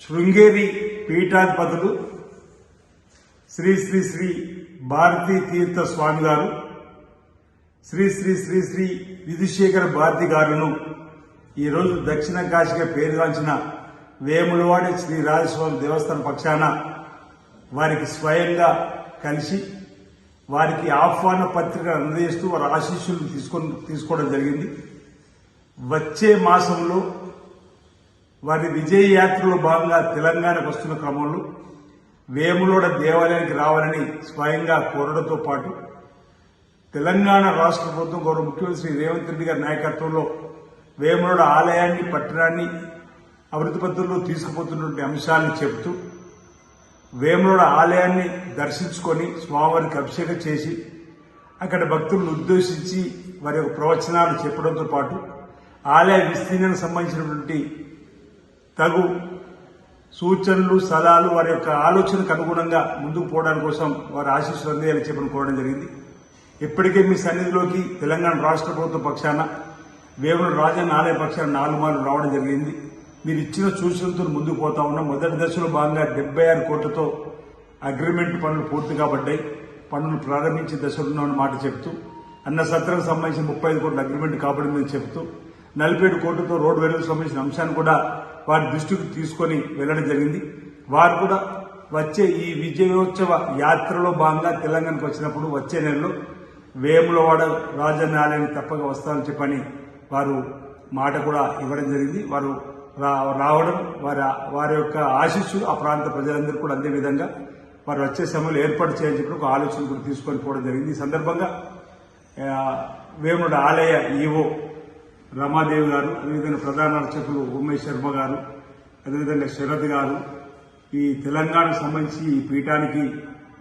శృంగేరి పీఠాధిపతులు శ్రీ శ్రీ శ్రీ భారతీ తీర్థ స్వామి గారు, శ్రీ శ్రీ శ్రీ శ్రీ విధుశేఖర భారతి గారును ఈరోజు దక్షిణ కాశీగా పేరుగాంచిన వేములవాడ శ్రీ రాజస్వామి దేవస్థానం పక్షాన వారికి స్వయంగా కలిసి వారికి ఆహ్వాన పత్రిక అందజేస్తూ వారి ఆశీస్సులు తీసుకోవడం జరిగింది. వచ్చే మాసంలో వారి విజయ యాత్రలో భాగంగా తెలంగాణకు వస్తున్న క్రమంలో వేములవాడ దేవాలయానికి రావాలని స్వయంగా కోరడంతో పాటు తెలంగాణ రాష్ట్ర ప్రభుత్వం గౌరవ ముఖ్యమంత్రి శ్రీ రేవంత్ రెడ్డి గారి నాయకత్వంలో వేములవాడ ఆలయాన్ని పట్టణాన్ని అభివృద్ధి పద్ధతుల్లో తీసుకుపోతున్నటువంటి అంశాలను చెబుతూ వేములవాడ ఆలయాన్ని దర్శించుకొని స్వామివారికి అభిషేకం చేసి అక్కడ భక్తులను ఉద్దేశించి వారి యొక్క ప్రవచనాలు చెప్పడంతో పాటు ఆలయ విస్తీర్ణానికి సంబంధించినటువంటి తగు సూచనలు సలహాలు వారి యొక్క ఆలోచనకు అనుగుణంగా ముందుకు పోవడానికి కోసం వారి ఆశీస్సులు అందేయాలని చెప్పని కోరడం జరిగింది. ఇప్పటికే మీ సన్నిధిలోకి తెలంగాణ రాష్ట్ర ప్రభుత్వ పక్షాన వేములవాడ రాజన్న ఆలయ పక్షాన 4 మార్లు రావడం జరిగింది. మీరు ఇచ్చిన సూచనలతో ముందుకు పోతా ఉన్నాం. మొదటి దశలో భాగంగా 76 కోట్లతో అగ్రిమెంట్ పనులు పూర్తి కాబడ్డాయి. పనులు ప్రారంభించే దశలో ఉన్నామని మాట చెప్తూ, అన్న సత్రానికి సంబంధించిన 35 కోట్ల అగ్రిమెంట్ కాబడిందని చెప్తూ 47 కోట్లతో రోడ్డు వెలుగుకు సంబంధించిన అంశాన్ని కూడా వారి దృష్టికి తీసుకొని వెళ్లడం జరిగింది. వారు కూడా వచ్చే ఈ విజయోత్సవ యాత్రలో భాగంగా తెలంగాణకు వచ్చినప్పుడు వచ్చే నెలలో వేములవాడ రాజన్న ఆలయానికి తప్పక వస్తామని చెప్పని వారు మాట కూడా ఇవ్వడం జరిగింది. వారు రావడం వారి యొక్క ఆశీస్సులు ఆ ప్రాంత ప్రజలందరూ కూడా అందే విధంగా వారు వచ్చే సమయంలో ఏర్పాటు చేయాలని చెప్పి ఒక ఆలోచన కూడా తీసుకొని పోవడం జరిగింది. ఈ సందర్భంగా వేములవాడ ఆలయ ఈవో రమాదేవి గారు, అదేవిధంగా ప్రధాన అర్చకులు ఉమేష్ శర్మ గారు, అదేవిధంగా శరత్ గారు, ఈ తెలంగాణకు సంబంధించి ఈ పీఠానికి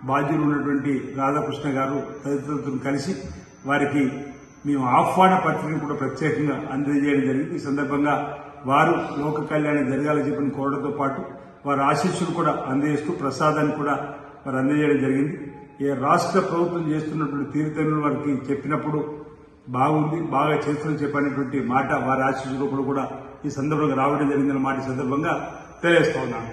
బాధ్యులు ఉన్నటువంటి రాధాకృష్ణ గారు తదితరులతో కలిసి వారికి మేము ఆహ్వాన పత్రికను కూడా ప్రత్యేకంగా అందజేయడం జరిగింది. ఈ సందర్భంగా వారు లోక కళ్యాణం జరగాలని చెప్పని కోరడంతో పాటు వారి ఆశీస్సులు కూడా అందజేస్తూ ప్రసాదాన్ని కూడా వారు అందజేయడం జరిగింది. ఈ రాష్ట్ర ప్రభుత్వం చేస్తున్నటువంటి తీర్థనులు వారికి చెప్పినప్పుడు బాగుంది, బాగా చేస్తుందని చెప్పనేటువంటి మాట వారి ఆశీస్సులు కూడా ఈ సందర్భంగా రావడం జరిగిందన్న మాట ఈ సందర్భంగా తెలియజేస్తా ఉన్నాను.